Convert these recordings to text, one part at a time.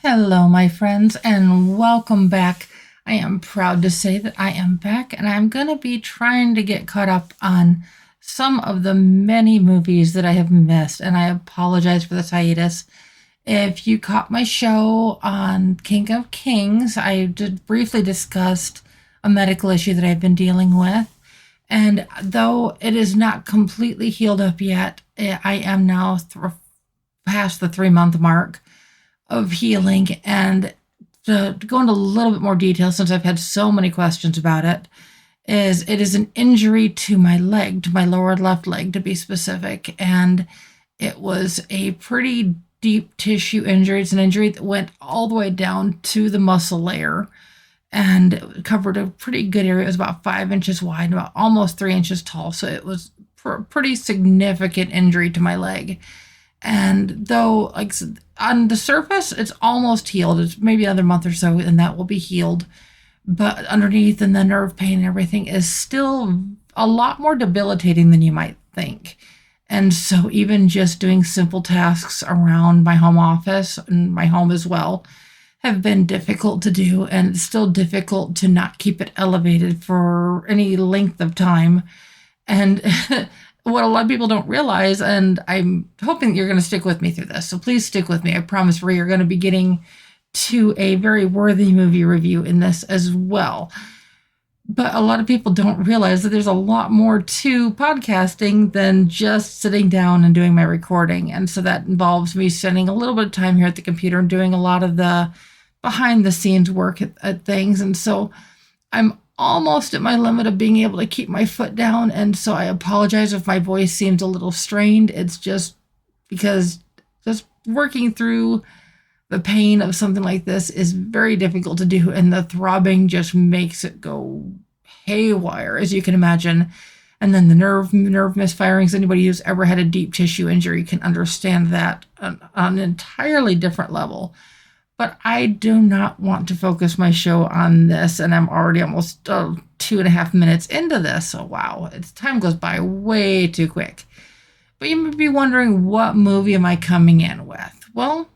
Hello, my friends, and welcome back. I am proud to say that I am back, and I'm going to be trying to get caught up on some of the many movies that I have missed, and I apologize for this hiatus. If you caught my show on King of Kings, I did briefly discussed a medical issue that I've been dealing with, and though it is not completely healed up yet, I am now past the 3-month mark of healing. And to go into a little bit more detail, since I've had so many questions about it is an injury to my leg, to my lower left leg to be specific. And it was a pretty deep tissue injury. It's an injury that went all the way down to the muscle layer and it covered a pretty good area. It was about 5 inches wide and about almost 3 inches tall. So it was a pretty significant injury to my leg. And though, like on the surface, it's almost healed. It's maybe another month or so, and that will be healed. But underneath, and the nerve pain and everything is still a lot more debilitating than you might think. And so even just doing simple tasks around my home office and my home as well have been difficult to do. And it's still difficult to not keep it elevated for any length of time. And what a lot of people don't realize, and I'm hoping that you're going to stick with me through this, so please stick with me. I promise we are going to be getting to a very worthy movie review in this as well. But a lot of people don't realize that there's a lot more to podcasting than just sitting down and doing my recording. And so that involves me spending a little bit of time here at the computer and doing a lot of the behind the scenes work at things. And so I'm almost at my limit of being able to keep my foot down. And so I apologize if my voice seems a little strained. It's just because just working through the pain of something like this is very difficult to do. And the throbbing just makes it go haywire, as you can imagine. And then the nerve misfirings, anybody who's ever had a deep tissue injury can understand that on an entirely different level. But I do not want to focus my show on this, and I'm already almost 2.5 minutes into this. So wow, time goes by way too quick. But you may be wondering, what movie am I coming in with? Well,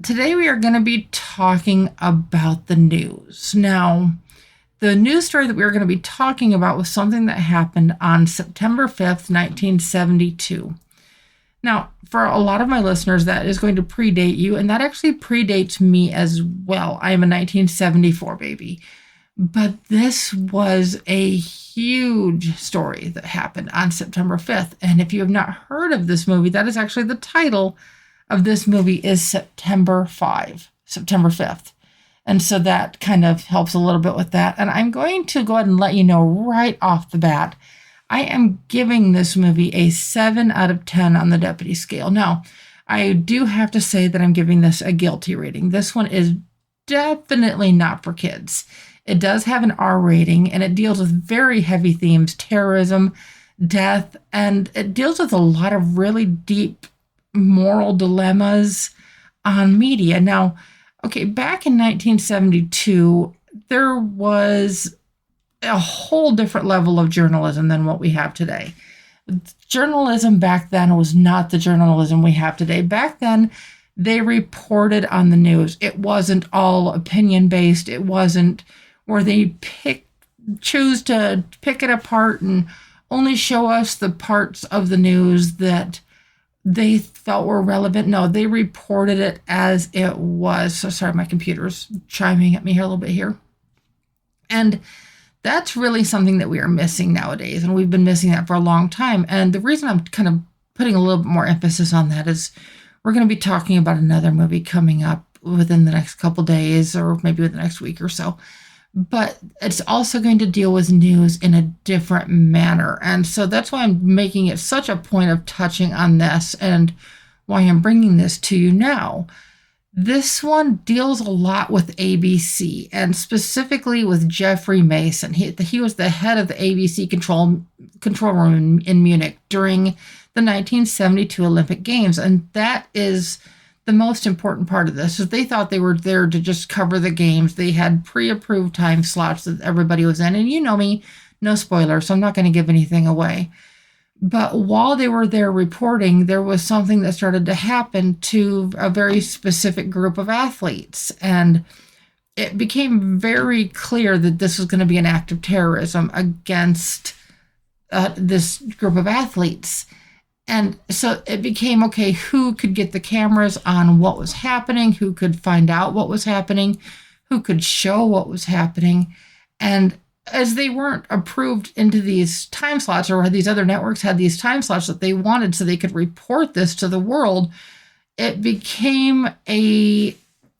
today we are going to be talking about the news. Now, the news story that we are going to be talking about was something that happened on September 5th, 1972. Now, for a lot of my listeners, that is going to predate you, and that actually predates me as well. I am a 1974 baby. But this was a huge story that happened on September 5th. And if you have not heard of this movie, that is actually the title of this movie is September 5th. And so that kind of helps a little bit with that. And I'm going to go ahead and let you know right off the bat, I am giving this movie a 7 out of 10 on the deputy scale. Now, I do have to say that I'm giving this a guilty rating. This one is definitely not for kids. It does have an R rating, and it deals with very heavy themes, terrorism, death, and it deals with a lot of really deep moral dilemmas on media. Now, okay, back in 1972, there was a whole different level of journalism than what we have today. Journalism back then was not the journalism we have today. Back then, they reported on the news. It wasn't all opinion-based. It wasn't where they choose to pick it apart and only show us the parts of the news that they felt were relevant. No, they reported it as it was. So sorry, my computer's chiming at me here a little bit here. And that's really something that we are missing nowadays, and we've been missing that for a long time. And the reason I'm kind of putting a little bit more emphasis on that is we're going to be talking about another movie coming up within the next couple days, or maybe within the next week or so. But it's also going to deal with news in a different manner. And so that's why I'm making it such a point of touching on this and why I'm bringing this to you now. This one deals a lot with ABC, and specifically with Geoff Mason. He was the head of the ABC control room in Munich during the 1972 Olympic Games. And that is the most important part of this, is they thought they were there to just cover the games. They had pre-approved time slots that everybody was in. And you know me, no spoilers, so I'm not going to give anything away. But while they were there reporting, there was something that started to happen to a very specific group of athletes. And it became very clear that this was going to be an act of terrorism against this group of athletes. And so it became, okay, who could get the cameras on what was happening? Who could find out what was happening? Who could show what was happening? And as they weren't approved into these time slots, or these other networks had these time slots that they wanted so they could report this to the world, it became I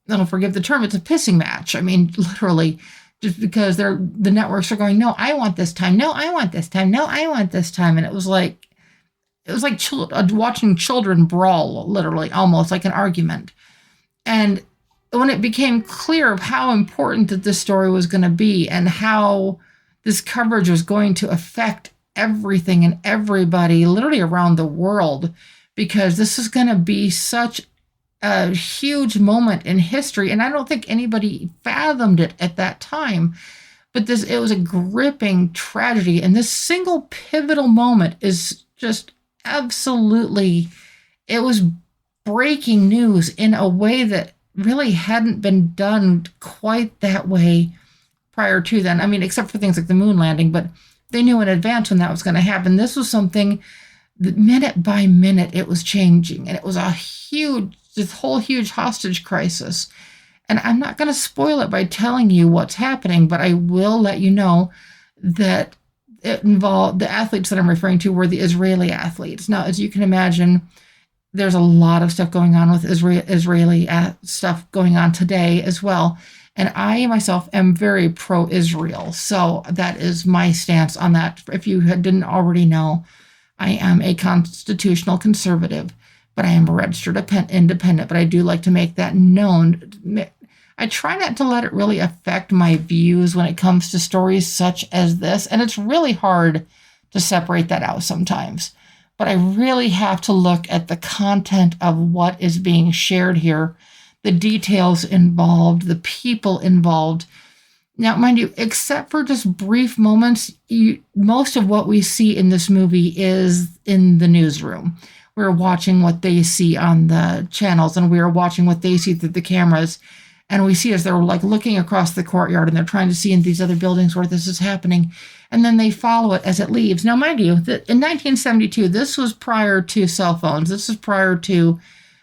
don't forgive the term, it's a pissing match. I mean, literally, just because the networks are going, no, I want this time. No, I want this time. No, I want this time. And it was like watching children brawl, literally, almost like an argument. And when it became clear of how important that this story was going to be and how this coverage was going to affect everything and everybody literally around the world, because this is going to be such a huge moment in history. And I don't think anybody fathomed it at that time, but it was a gripping tragedy. And this single pivotal moment is just absolutely, it was breaking news in a way that really hadn't been done quite that way prior to then. I mean, except for things like the moon landing, but they knew in advance when that was going to happen. This was something that minute by minute it was changing, and it was this whole huge hostage crisis. And I'm not going to spoil it by telling you what's happening, but I will let you know that it involved, the athletes that I'm referring to were the Israeli athletes. Now, as you can imagine, there's a lot of stuff going on with Israeli stuff going on today as well. And I myself am very pro-Israel. So that is my stance on that. If you didn't already know, I am a constitutional conservative, but I am a registered independent. But I do like to make that known. I try not to let it really affect my views when it comes to stories such as this. And it's really hard to separate that out sometimes. But I really have to look at the content of what is being shared here, the details involved, the people involved. Now, mind you, except for just brief moments, most of what we see in this movie is in the newsroom. We're watching what they see on the channels, and we're watching what they see through the cameras. And we see as they're like looking across the courtyard, and they're trying to see in these other buildings where this is happening. And then they follow it as it leaves. Now, mind you, that in 1972, this was prior to cell phones. This is prior to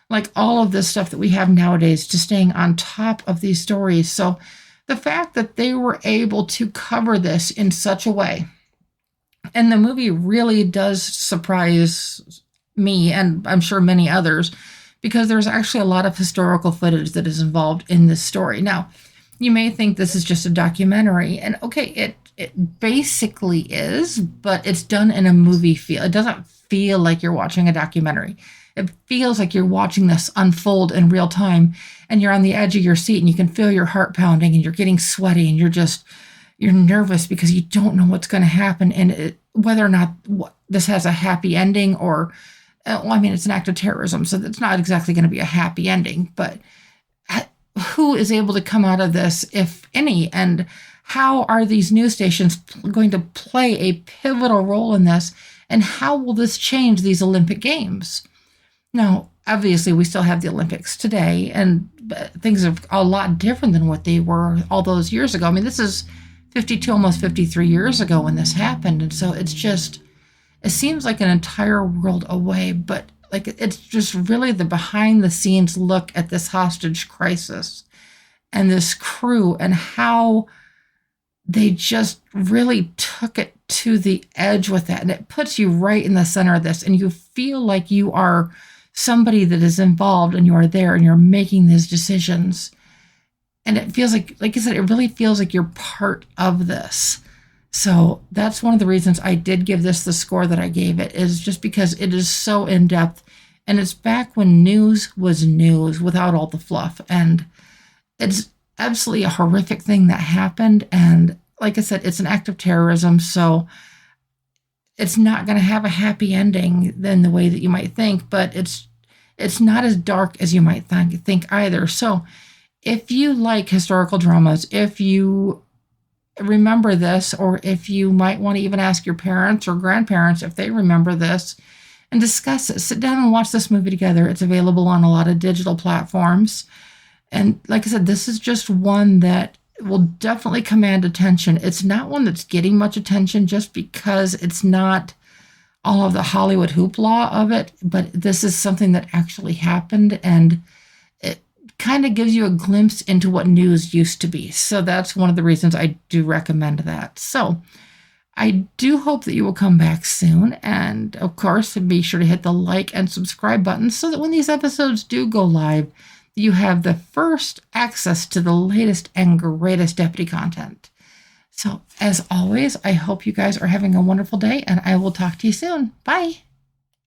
like all of this stuff that we have nowadays, to staying on top of these stories. So the fact that they were able to cover this in such a way, and the movie really does surprise me, and I'm sure many others, because there's actually a lot of historical footage that is involved in this story. Now, you may think this is just a documentary, and okay, it basically is, but it's done in a movie feel. It doesn't feel like you're watching a documentary. It feels like you're watching this unfold in real time, and you're on the edge of your seat, and you can feel your heart pounding, and you're getting sweaty, and you're nervous because you don't know what's going to happen, and whether or not this has a happy ending, or, well, I mean, it's an act of terrorism, so it's not exactly going to be a happy ending, but who is able to come out of this, if any, and how are these news stations going to play a pivotal role in this, and how will this change these Olympic Games? Now, obviously, we still have the Olympics today, and things are a lot different than what they were all those years ago. I mean, this is 52, almost 53 years ago when this happened, and so it seems like an entire world away, but like it's just really the behind-the-scenes look at this hostage crisis and this crew and how they just really took it to the edge with that. And it puts you right in the center of this, and you feel like you are somebody that is involved, and you are there, and you're making these decisions. And it feels like I said, it really feels like you're part of this. So that's one of the reasons I did give this the score that I gave it, is just because it is so in-depth, and it's back when news was news without all the fluff. And it's absolutely a horrific thing that happened. And like I said, it's an act of terrorism. So it's not going to have a happy ending than the way that you might think, but it's not as dark as you might think either. So if you like historical dramas, if you remember this, or if you might want to even ask your parents or grandparents if they remember this, and discuss it. Sit down and watch this movie together. It's available on a lot of digital platforms. And like I said, this is just one that will definitely command attention. It's not one that's getting much attention just because it's not all of the Hollywood hoopla of it, but this is something that actually happened, and it kind of gives you a glimpse into what news used to be. So that's one of the reasons I do recommend that. So I do hope that you will come back soon. And of course, be sure to hit the like and subscribe button so that when these episodes do go live, you have the first access to the latest and greatest deputy content. So as always, I hope you guys are having a wonderful day, and I will talk to you soon. Bye.